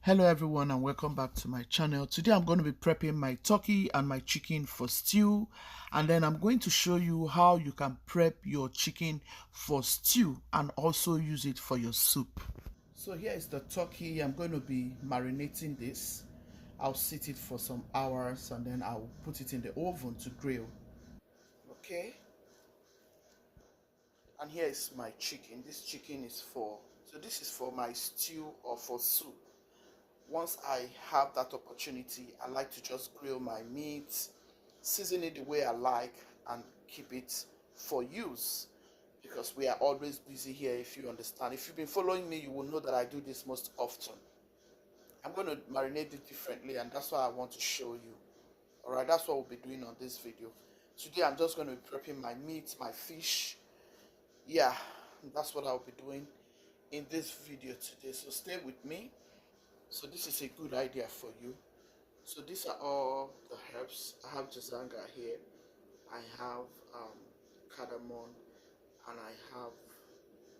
Hello everyone and welcome back to my channel. Today I'm going to be prepping my turkey and my chicken for stew, and then I'm going to show you how you can prep your chicken for stew and also use it for your soup. So here is the turkey. I'm going to be marinating this. I'll sit it for some hours and then I'll put it in the oven to grill. Okay, and here is my chicken. This chicken is this is for my stew or for soup. Once I have that opportunity, I like to just grill my meat, season it the way I like, and keep it for use, because we are always busy here. If you understand, if you've been following me, you will know that I do this most often. I'm going to marinate it differently, and that's what I want to show you. Alright, that's what we'll be doing on this video. Today I'm just going to be prepping my meat, my fish. Yeah, that's what I'll be doing in this video today, so stay with me. So this is a good idea for you. So these are all the herbs. I have jazanga here, I have cardamom, and I have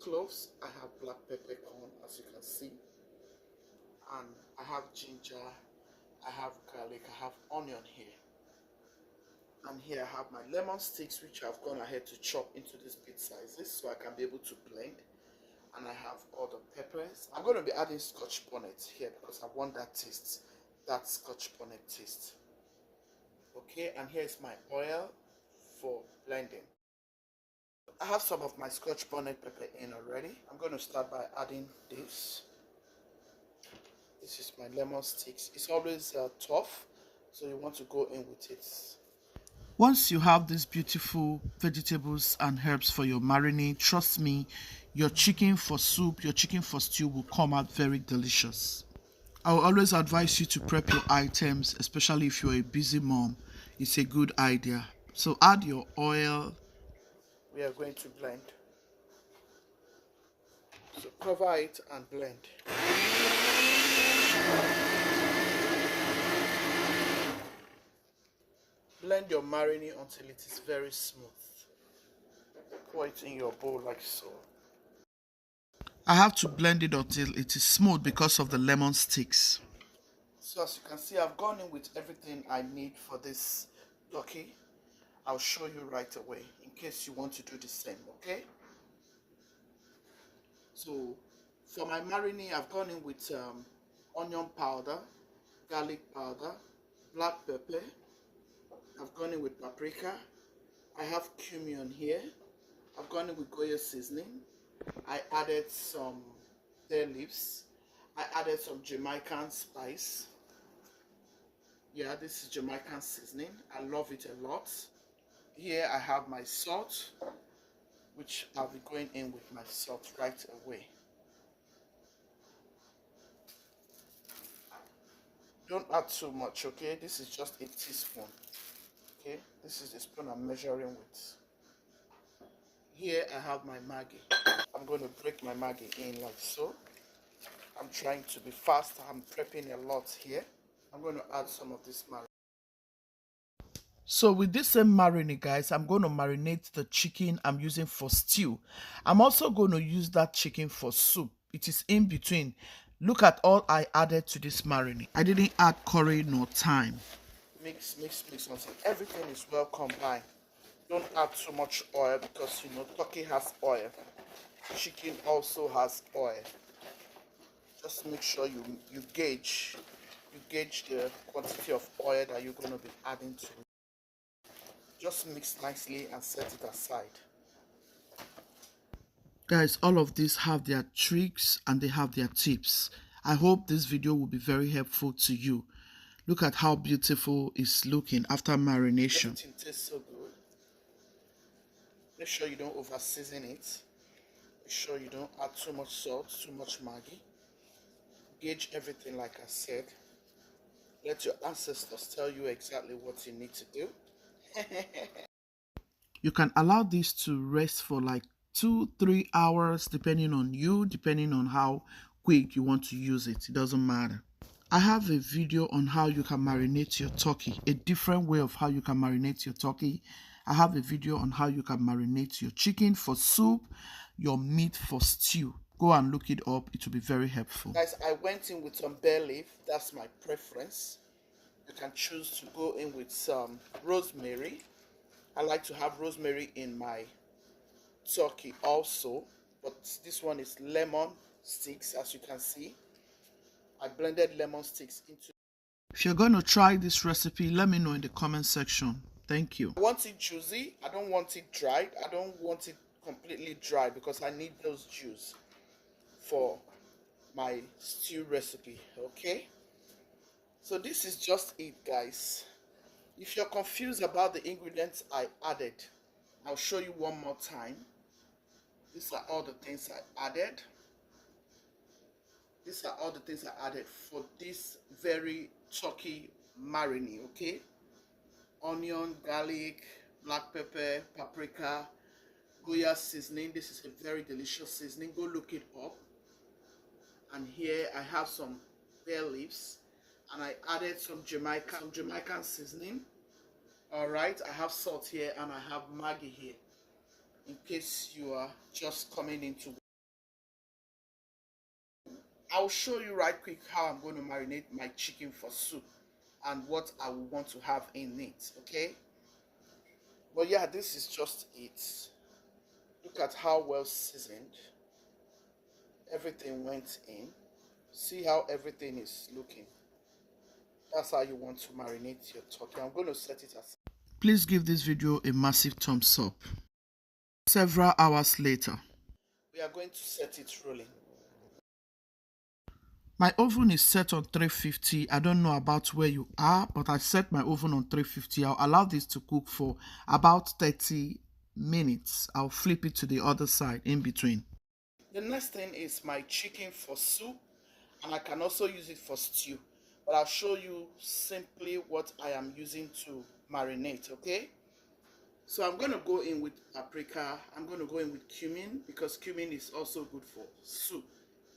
cloves, I have black peppercorn, as you can see, and I have ginger, I have garlic, I have onion here, and here I have my lemon sticks, which I've gone ahead to chop into these bit sizes so I can be able to blend. And I have all the peppers. I'm going to be adding scotch bonnet here because I want that taste, that scotch bonnet taste. Okay, and here is my oil for blending. I have some of my scotch bonnet pepper in already. I'm going to start by adding this. This is my lemon sticks. It's always tough, so you want to go in with it. Once you have these beautiful vegetables and herbs for your marinade, trust me, your chicken for soup, your chicken for stew will come out very delicious. I will always advise you to prep your items, especially if you're a busy mom. It's a good idea. So add your oil. We are going to blend. So cover it and blend. Blend your marinade until it is very smooth. Pour it in your bowl like so. I have to blend it until it is smooth because of the lemon sticks. So as you can see, I've gone in with everything I need for this turkey. I'll show you right away in case you want to do the same, okay? So for my marinade, I've gone in with onion powder, garlic powder, black pepper. I've gone in with paprika. I have cumin here. I've gone in with Goya seasoning. I added some bay leaves. I added some Jamaican spice. Yeah, this is Jamaican seasoning. I love it a lot. Here I have my salt, which I'll be going in with my salt right away. Don't add too much, okay? This is just a teaspoon. Okay, this is the spoon I'm measuring with. Here I have my Maggi. I'm going to break my Maggi in like so. I'm trying to be fast. I'm prepping a lot here. I'm going to add some of this marinade. So with this same marinade, guys, I'm going to marinate the chicken I'm using for stew. I'm also going to use that chicken for soup. It is in between. Look at all I added to this marinade. I didn't add curry nor thyme. Mix until everything is well combined. Don't add too much oil because you know turkey has oil. Chicken also has oil. Just make sure you gauge the quantity of oil that you're going to be adding to it. Just mix nicely and set it aside. Guys, all of these have their tricks and they have their tips. I hope this video will be very helpful to you. Look at how beautiful it's looking after marination. Everything tastes so good. Make sure you don't over season it. Make sure you don't add too much salt, too much Maggi. Gauge everything like I said. Let your ancestors tell you exactly what you need to do. You can allow this to rest for like 2-3 hours depending on you, depending on how quick you want to use it. It doesn't matter. I have a video on how you can marinate your turkey, a different way of how you can marinate your turkey. I have a video on how you can marinate your chicken for soup, your meat for stew. Go go and look it up. It will be very helpful. Guys, I went in with some bay leaf. That's my preference. You can choose to go in with some rosemary. I like to have rosemary in my turkey also, but this one is lemon sticks. As you can see, I blended lemon sticks into. If you're going to try this recipe, let me know in the comment section. Thank you. I want it juicy. I don't want it dried. I don't want it completely dry because I need those juice for my stew recipe. Okay, so this is just it, guys. If you're confused about the ingredients I added, I'll show you one more time. These are all the things I added. These are all the things I added for this very turkey marinade, okay? Onion, garlic, black pepper, paprika, Goya seasoning. This is a very delicious seasoning. Go look it up. And here I have some bay leaves, and I added some Jamaican seasoning. All right, I have salt here, and I have Maggi here, in case you are just coming into. I'll show you right quick how I'm going to marinate my chicken for soup and what I will want to have in it, okay? But yeah, this is just it. Look at how well seasoned everything went in. See how everything is looking. That's how you want to marinate your turkey. I'm going to set it aside. Please give this video a massive thumbs up. Several hours later, we are going to set it rolling. My oven is set on 350. I don't know about where you are, but I set my oven on 350. I'll allow this to cook for about 30 minutes. I'll flip it to the other side in between. The next thing is my chicken for soup, and I can also use it for stew. But I'll show you simply what I am using to marinate, okay? So I'm going to go in with paprika. I'm going to go in with cumin because cumin is also good for soup.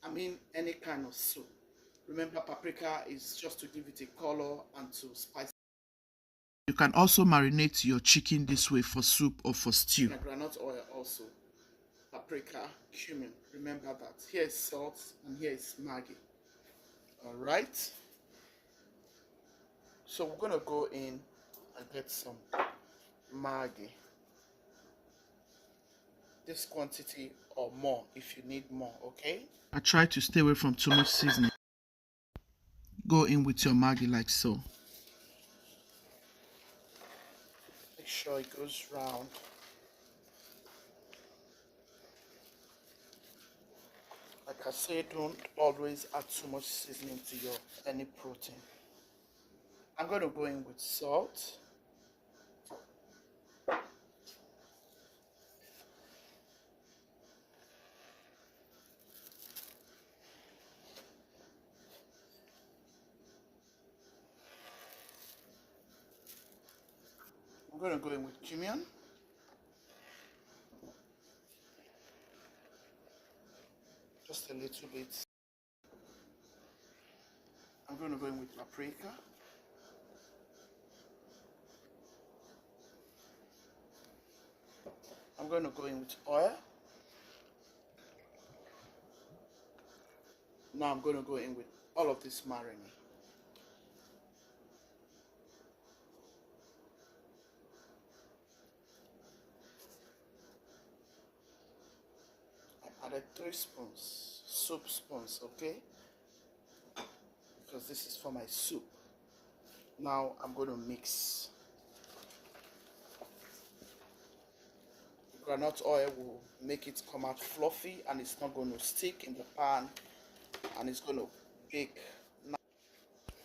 I mean any kind of soup. Remember, paprika is just to give it a color and to spice. You can also marinate your chicken this way for soup or for stew. Granite oil also. Paprika, cumin. Remember that. Here is salt and here is Maggi. Alright. So we're going to go in and get some Maggi. This quantity or more if you need more, okay? I try to stay away from too much seasoning. Go in with your Maggi like so. Make sure it goes round. Like I say, don't always add too much seasoning to your any protein. I'm going to go in with salt. I'm going to go in with cumin. Just a little bit. I'm going to go in with paprika. I'm going to go in with oil. Now I'm going to go in with all of this marinade. I added 3 spoons, soup spoons, okay? Because this is for my soup. Now I'm going to mix. Granite oil will make it come out fluffy and it's not going to stick in the pan and it's going to bake.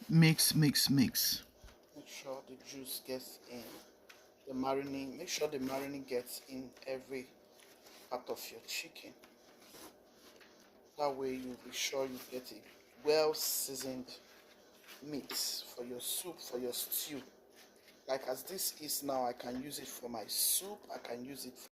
Mix. Make sure the juice gets in the marinade. Make sure the marinade gets in every part of your chicken. That way you'll be sure you get a well seasoned meat for your soup, for your stew. Like as this is now, I can use it for my soup. I can use it for.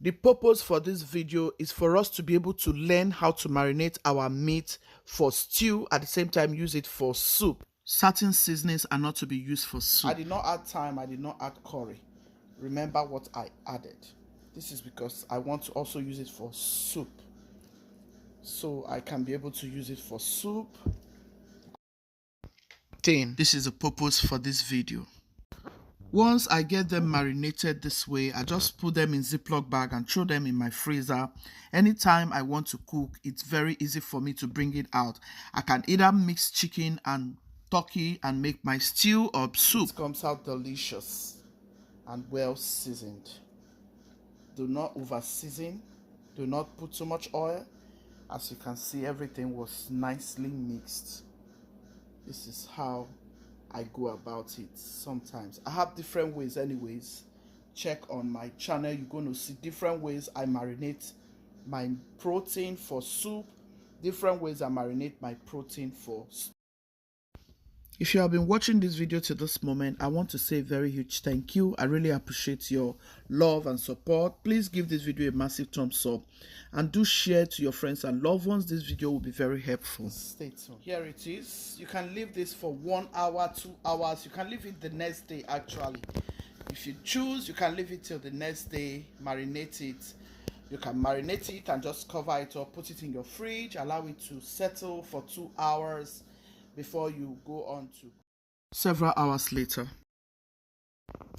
The purpose for this video is for us to be able to learn how to marinate our meat for stew, at the same time use it for soup. Certain seasonings are not to be used for soup. I did not add thyme, I did not add curry. Remember what I added. This is because I want to also use it for soup. so I can be able to use it for soup. This is the purpose for this video. Once I get them marinated this way, I just put them in Ziploc bag and throw them in my freezer. Anytime I want to cook, it's very easy for me to bring it out. I can either mix chicken and turkey and make my stew or soup. It comes out delicious and well seasoned. Do not over season. Do not put too much oil. As you can see, everything was nicely mixed. This is how I go about it. Sometimes I have different ways anyways. Check on my channel, you're going to see different ways I marinate my protein for soup, different ways I marinate my protein for soup. If you have been watching this video to this moment, I want to say a very huge thank you. I really appreciate your love and support. Please give this video a massive thumbs up and do share to your friends and loved ones. This video will be very helpful. Stay tuned. Here it is. You can leave this for 1 hour, 2 hours. You can leave it the next day actually. If you choose, you can leave it till the next day, marinate it. You can marinate it and just cover it up, put it in your fridge, allow it to settle for 2 hours before you go on to. Several hours later,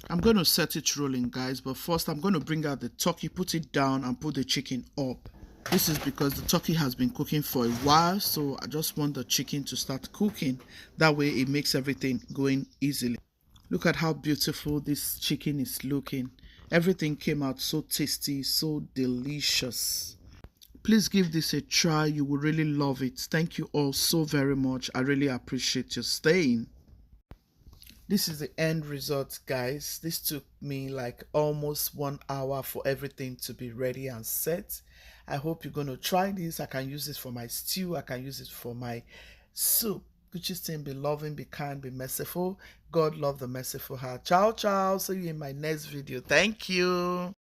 I'm going to set it rolling, guys, but first I'm going to bring out the turkey, put it down and put the chicken up. This is because the turkey has been cooking for a while, so I just want the chicken to start cooking. That way it makes everything going easily. Look at how beautiful this chicken is looking. Everything came out so tasty, so delicious. Please give this a try. You will really love it. Thank you all so very much. I really appreciate your staying. This is the end result, guys. This took me like almost 1 hour for everything to be ready and set. I hope you're going to try this. I can use this for my stew. I can use it for my soup. Guchies team, be loving, be kind, be merciful. God love the merciful heart. Ciao, ciao. See you in my next video. Thank you.